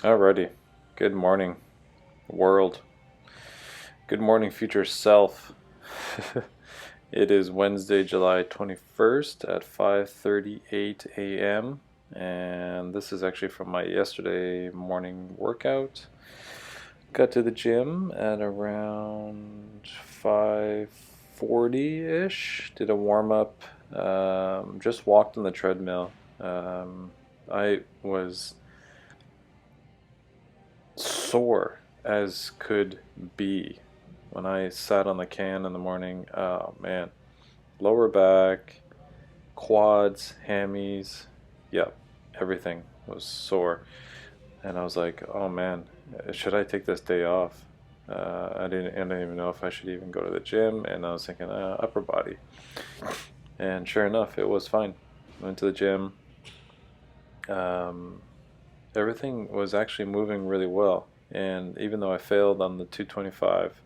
Alrighty. Good morning, world. Good morning, future self. It is Wednesday, July 21st at 5:38 a.m. And this is actually from my yesterday morning workout. Got to the gym at around 5:40-ish. Did a warm up. Just walked on the treadmill. I was sore as could be when I sat on the can in the morning. Oh man, lower back, quads, hammies, yep, everything was sore. And I was like, oh man, should I take this day off? I didn't even know if I should even go to the gym, and I was thinking upper body. And sure enough, it was fine. Went to the gym. Um, Everything was actually moving really well. And even though I failed on the 225,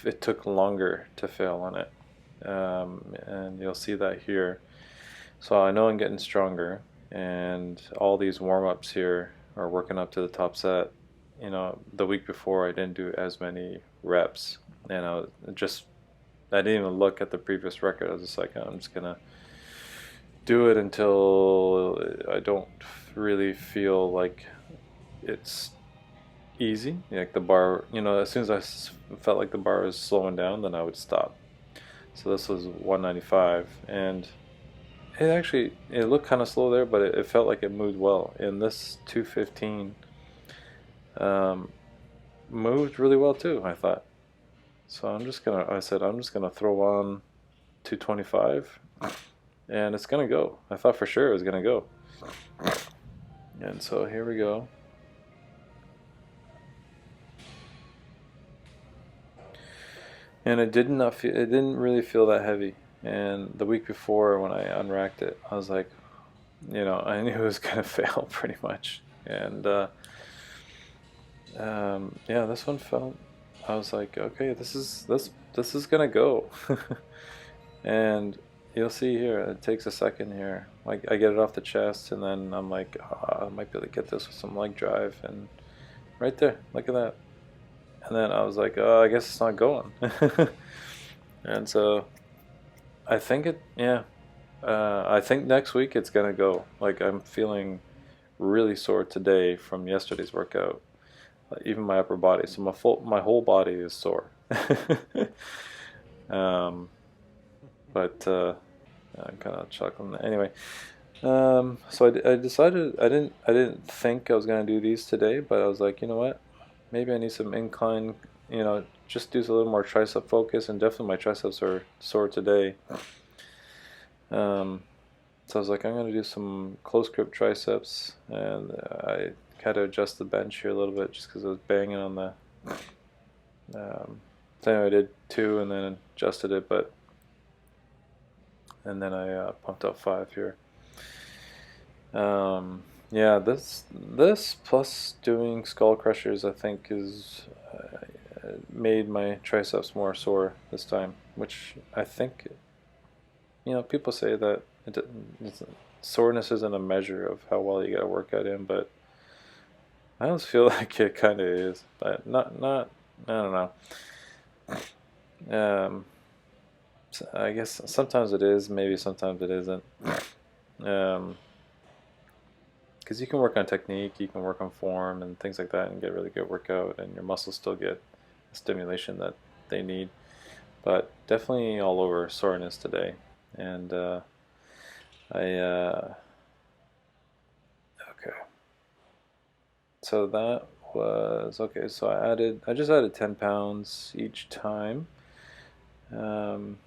it took longer to fail on it. And you'll see that here. So I know I'm getting stronger, and all these warm ups here are working up to the top set. The week before I didn't do as many reps, and I didn't even look at the previous record. I was just like, I'm just gonna do it until I don't really feel like it's easy. Like the bar, as soon as I felt like the bar was slowing down, then I would stop. So this was 195, and it looked kind of slow there, but it felt like it moved well. And this 215 um, moved really well too, I thought. So I said I'm just gonna throw on 225, and it's gonna go. I thought for sure it was gonna go. And so here we go. And it didn't really feel that heavy. And the week before when I unracked it, I was like, I knew it was gonna fail pretty much. And yeah, this one felt. I was like, okay, this is gonna go. And you'll see here, it takes a second here. Like I get it off the chest, and then I'm like, I might be able to get this with some leg drive, and right there, look at that. And then I was like, oh, I guess it's not going. And so yeah, I think next week it's gonna go. Like I'm feeling really sore today from yesterday's workout, even my upper body. So my whole body is sore. um, but I'm kind of chuckling. Anyway, so I decided I didn't think I was gonna do these today, but I was like, you know what? Maybe I need some incline. Just do a little more tricep focus, and definitely my triceps are sore today. Um, so I was like, I'm gonna do some close grip triceps, and I had to adjust the bench here a little bit just because I was banging on the. So anyway, I did two and then adjusted it, and then I pumped up five here. Yeah, this plus doing skull crushers, I think, is made my triceps more sore this time, which I think, people say that soreness isn't a measure of how well you get a workout in, but I almost feel like it kind of is, but not. I don't know. I guess sometimes it is, maybe sometimes it isn't. Um, because you can work on technique, you can work on form and things like that, and get a really good workout, and your muscles still get the stimulation that they need. But definitely all over soreness today, and I okay. So that was okay. So I just added 10 pounds each time. Um,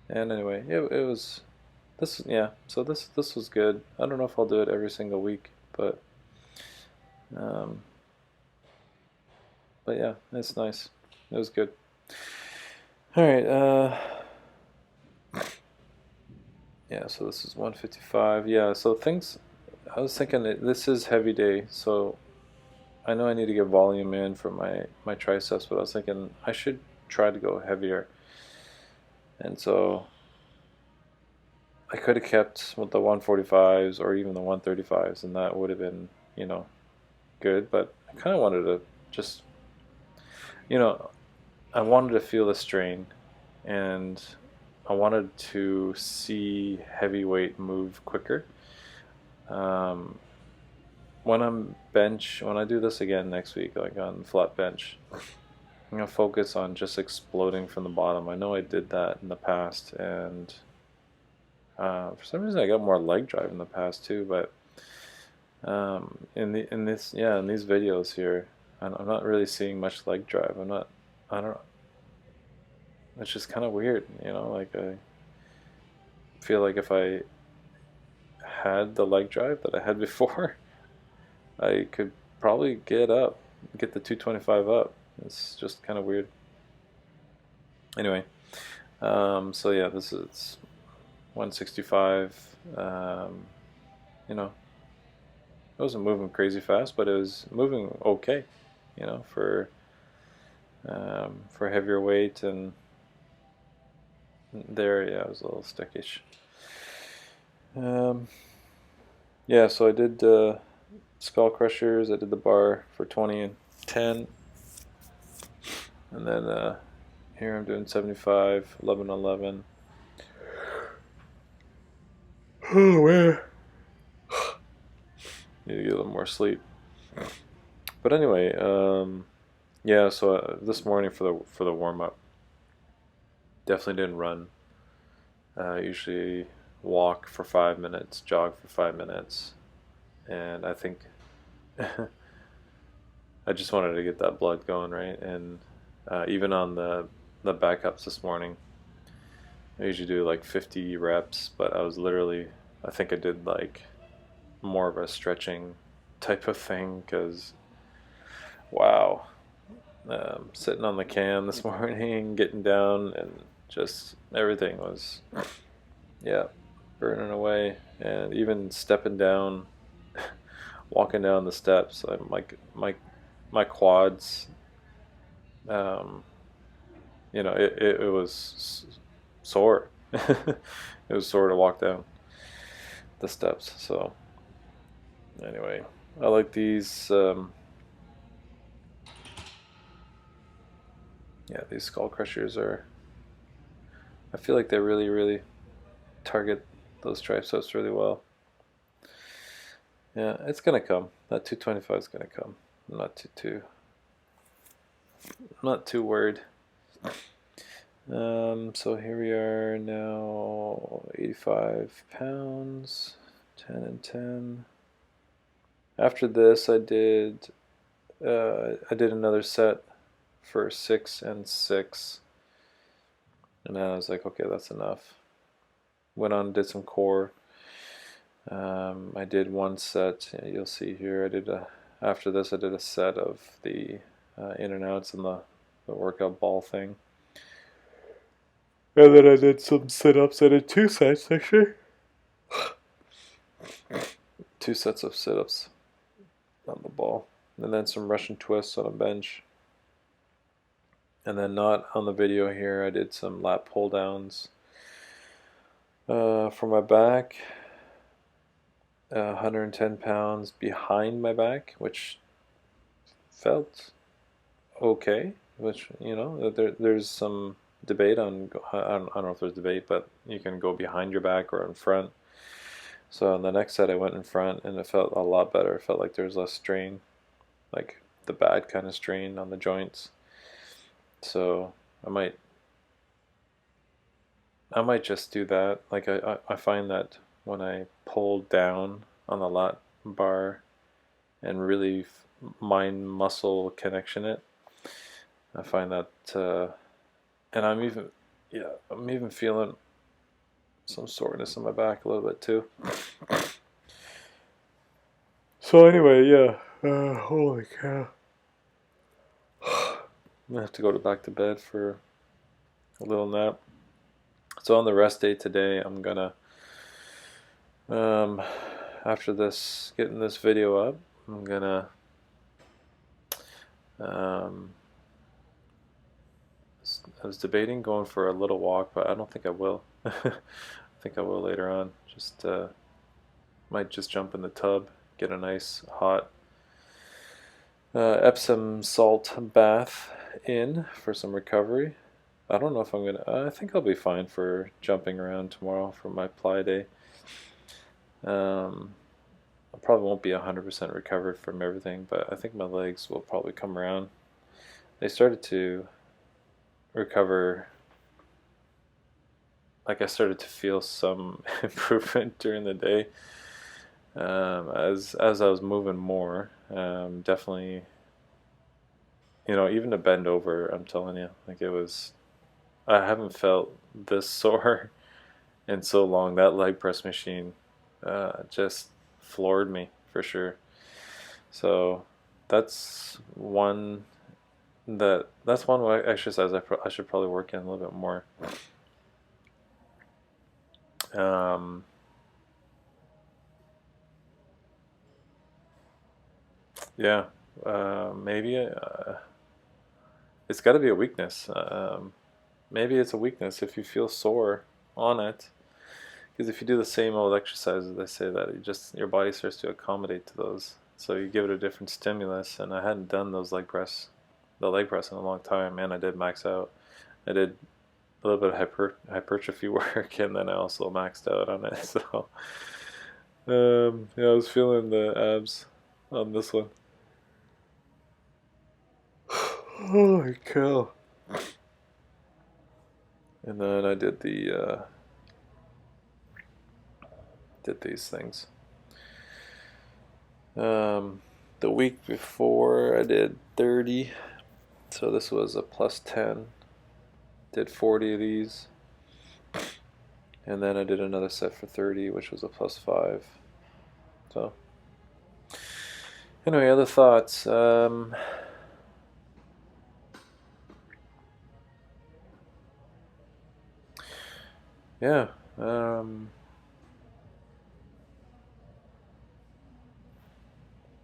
and anyway, it was this, yeah. So this was good. I don't know if I'll do it every single week, um, but yeah, it's nice. It was good. All right. Yeah. So this is 155. Yeah. So things. I was thinking that this is heavy day, so I know I need to get volume in for my triceps, but I was thinking I should try to go heavier. And so I could have kept with the 145s or even the 135s, and that would have been, good. But I kind of wanted to just, you know, I wanted to feel the strain, and I wanted to see heavyweight move quicker. Um, when I do this again next week, like on flat bench, I'm gonna focus on just exploding from the bottom. I know I did that in the past, and for some reason I got more leg drive in the past too. But in these videos here, I'm not really seeing much leg drive. I don't. It's just kind of weird, Like I feel like if I had the leg drive that I had before, I could probably get the 225 up. It's just kind of weird. Anyway, so yeah, this is 165. It wasn't moving crazy fast, but it was moving okay, for heavier weight, and there, yeah, it was a little stickish. Yeah, so I did skull crushers. I did the bar for 20 and 10, and then here I'm doing 75, 11, 11. Oh man, need to get a little more sleep. But anyway, yeah. So this morning for the warm up, definitely didn't run. Usually walk for 5 minutes, jog for 5 minutes, and I think I just wanted to get that blood going, right? And even on the backups this morning, I usually do like 50 reps, but I think I did like more of a stretching type of thing because, wow, sitting on the cam this morning, getting down, and just everything was, yeah, burning away. And even stepping down, walking down the steps, I'm like my quads, um, it was sore. It was sore to walk down the steps. So anyway, I like these. Yeah, these skull crushers are. I feel like they really, really target those triceps really well. Yeah, it's gonna come. That 225 is gonna come. I'm not too worried. So here we are now, 85 pounds, 10 and 10. After this, I did another set for 6 and 6, and then I was like, okay, that's enough. Went on and did some core. I did one set. You'll see here. After this, I did a set of the in and outs and the workout ball thing. And then I did some sit-ups. I did 2 sets, actually. 2 sets of sit-ups on the ball. And then some Russian twists on a bench. And then not on the video here, I did some lat pull downs for my back. 110 pounds behind my back, which felt okay. Which, there's some debate on, I don't know if there's debate, but you can go behind your back or in front. So on the next set I went in front, and it felt a lot better. It felt like there was less strain, like the bad kind of strain on the joints. So I might just do that. Like I find that when I pull down on the lat bar and really mind muscle connection it, I find that, and I'm even feeling some soreness in my back a little bit too. So anyway, yeah, holy cow. I'm gonna have to go back to bed for a little nap. So on the rest day today, I'm gonna, after this, getting this video up, I'm gonna, I was debating going for a little walk, but I don't think I will. think I will later on. Just might just jump in the tub, get a nice hot Epsom salt bath in for some recovery. I don't know if I'm gonna. I think I'll be fine for jumping around tomorrow for my ply day. Um, I probably won't be 100% recovered from everything, but I think my legs will probably come around. They started to recover. Like I started to feel some improvement during the day as I was moving more. Definitely, even to bend over. I'm telling you, like it was. I haven't felt this sore in so long. That leg press machine just floored me for sure. So that's one that's one exercise I should probably work in a little bit more. Um, yeah, maybe it's got to be a weakness. Maybe it's a weakness if you feel sore on it, because if you do the same old exercises, they say that your body starts to accommodate to those. So you give it a different stimulus, and I hadn't done the leg press in a long time, and I did max out. I did a little bit of hypertrophy work, and then I also maxed out on it. So yeah, I was feeling the abs on this one. Holy cow! And then I did these things. The week before I did 30, so this was a plus 10. Did 40 of these, and then I did another set for 30, which was a plus 5. So anyway, other thoughts. Yeah.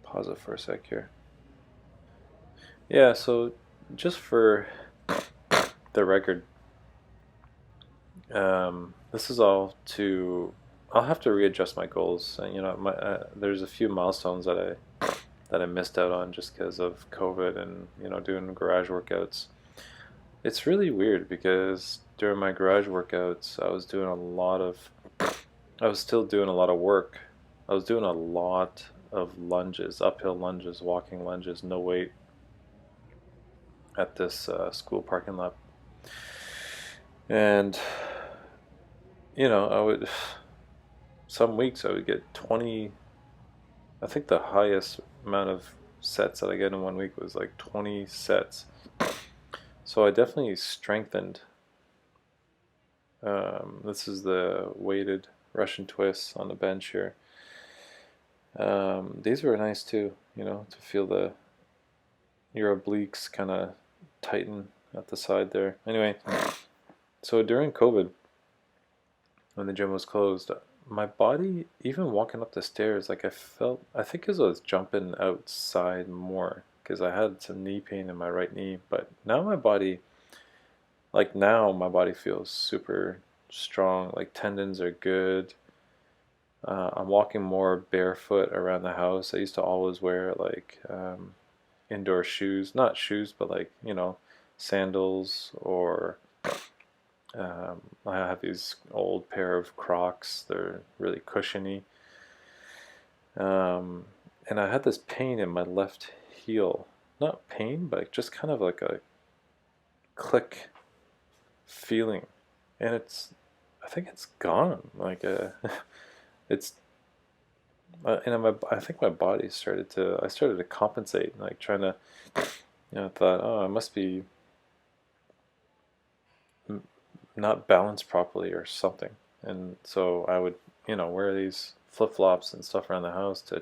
Pause it for a sec here. Yeah, so just for the record, this is all to. I'll have to readjust my goals. And, there's a few milestones that I missed out on just because of COVID and doing garage workouts. It's really weird because during my garage workouts, I was still doing a lot of work. I was doing a lot of lunges, uphill lunges, walking lunges, no weight at this school parking lot. And, some weeks I would get 20, I think the highest amount of sets that I get in one week was like 20 sets. So I definitely strengthened. This is the weighted Russian twists on the bench here. These were nice too, to feel your obliques kind of tighten at the side there. Anyway, so during COVID, when the gym was closed, my body, even walking up the stairs, like I think because I was jumping outside more, because I had some knee pain in my right knee, but now my body feels super strong, like tendons are good. I'm walking more barefoot around the house. I used to always wear like indoor shoes, not shoes, but like, sandals or I have these old pair of Crocs. They're really cushiony. And I had this pain in my left heel. Not pain, but just kind of like a click feeling. And I think it's gone. Like, it's, I think my body I started to compensate, like trying to, I thought, oh, I must be not balanced properly or something. And so I would, wear these flip-flops and stuff around the house so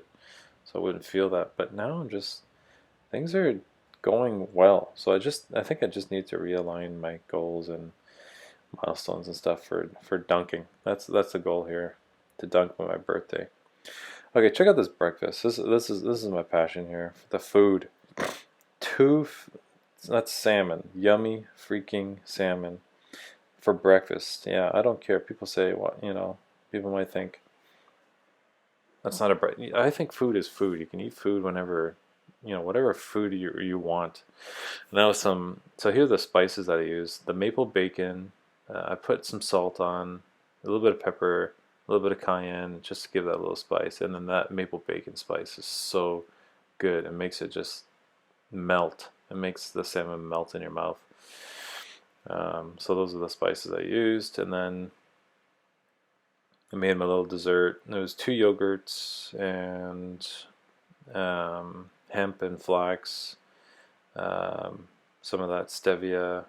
I wouldn't feel that. But now things are going well. So I think I just need to realign my goals and milestones and stuff for dunking. That's the goal here, to dunk by my birthday. Okay, check out this breakfast. This is my passion here. The food. That's salmon. Yummy freaking salmon. for breakfast. Yeah, I don't care. People say what, you know, people might think that's not a break. I think food is food. You can eat food whenever, you know, whatever food you want. And that was some. So here are the spices that I use: the maple bacon. I put some salt on, a little bit of pepper, a little bit of cayenne, just to give that little spice. And then that maple bacon spice is so good. It makes it just melt. It makes the salmon melt in your mouth. So those are the spices I used, and then I made my little dessert. There was 2 yogurts and hemp and flax, some of that stevia,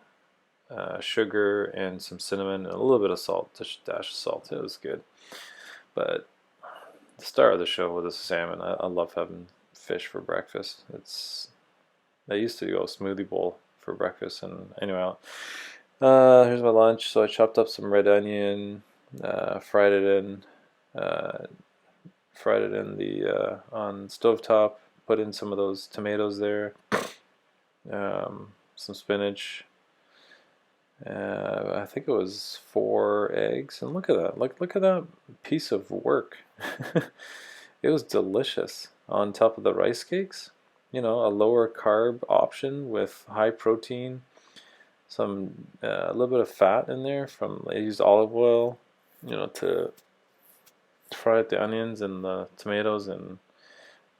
sugar, and some cinnamon, and a little bit of salt, just a dash of salt. It was good. But the star of the show was the salmon. I love having fish for breakfast. I used to go smoothie bowl for breakfast, and anyway, here's my lunch. So I chopped up some red onion, fried it in the on stovetop. Put in some of those tomatoes there, some spinach. I think it was 4 eggs, and look at that! Look at that piece of work. It was delicious on top of the rice cakes. You know, a lower carb option with high protein, some a little bit of fat in there from, I used olive oil, you know, to fry up the onions and the tomatoes, and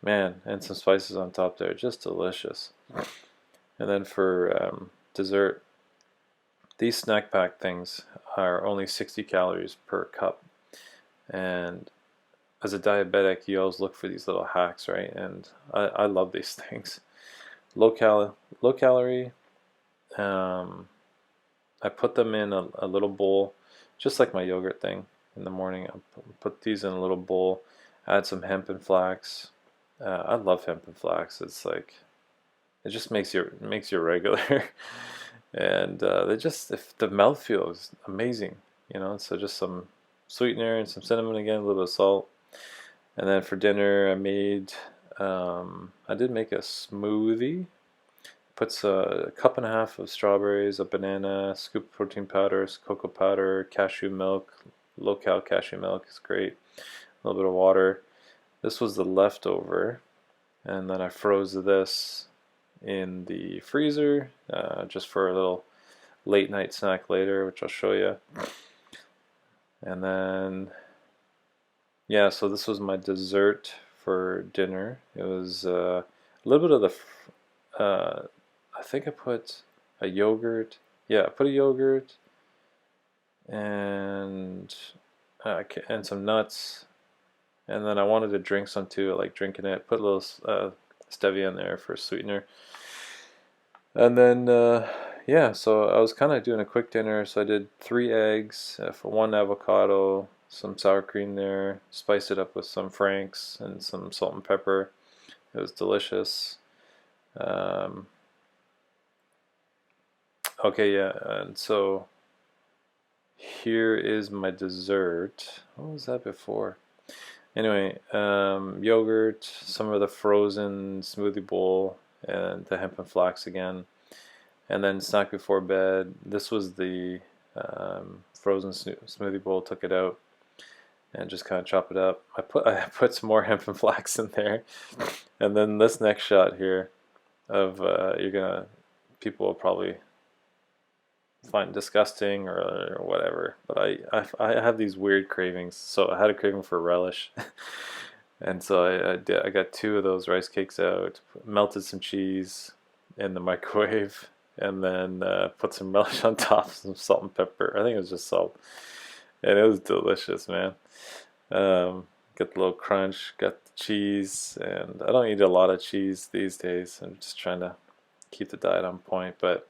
man, and some spices on top there, just delicious. And then for dessert, these snack pack things are only 60 calories per cup, and as a diabetic, you always look for these little hacks, right? And I love these things. Low calorie. I put them in a little bowl, just like my yogurt thing in the morning. I put these in a little bowl, add some hemp and flax. I love hemp and flax. It's like, it just makes you regular. And if the mouthfeel is amazing, you know. So just some sweetener and some cinnamon again, a little bit of salt. And then for dinner, I did make a smoothie. Puts a cup and a half of strawberries, a banana, scoop of protein powder, cocoa powder, cashew milk, low-cal cashew milk is great. A little bit of water. This was the leftover, and then I froze this in the freezer just for a little late night snack later, which I'll show you. And then, yeah, so this was my dessert for dinner. It was a little bit of the, I think I put a yogurt. Yeah, I put a yogurt and some nuts. And then I wanted to drink some too. I like drinking it. Put a little stevia in there for a sweetener. And then, yeah, so I was kind of doing a quick dinner. So I did 3 eggs, for 1 avocado, some sour cream there, spiced it up with some Frank's and some salt and pepper. It was delicious. Okay, yeah, and so here is my dessert. What was that before? Anyway, yogurt, some of the frozen smoothie bowl, and the hemp and flax again. And then snack before bed. This was the frozen smoothie bowl. Took it out and just kind of chop it up. I put some more hemp and flax in there. And then this next shot here of people will probably find disgusting or whatever, but I have these weird cravings. So I had a craving for relish, and so I got 2 of those rice cakes out, melted some cheese in the microwave, and then put some relish on top, some salt and pepper. I think it was just salt, and it was delicious, man. Got the little crunch, got the cheese, and I don't eat a lot of cheese these days. I'm just trying to keep the diet on point, but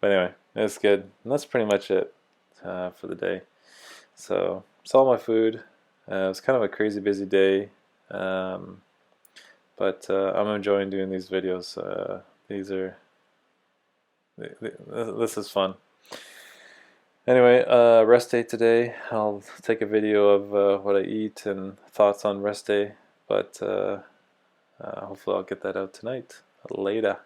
anyway, it's good. And that's pretty much it for the day. So it's all my food. It was kind of a crazy busy day, but I'm enjoying doing these videos. This is fun. Anyway, rest day today. I'll take a video of what I eat and thoughts on rest day, but hopefully I'll get that out tonight. Later.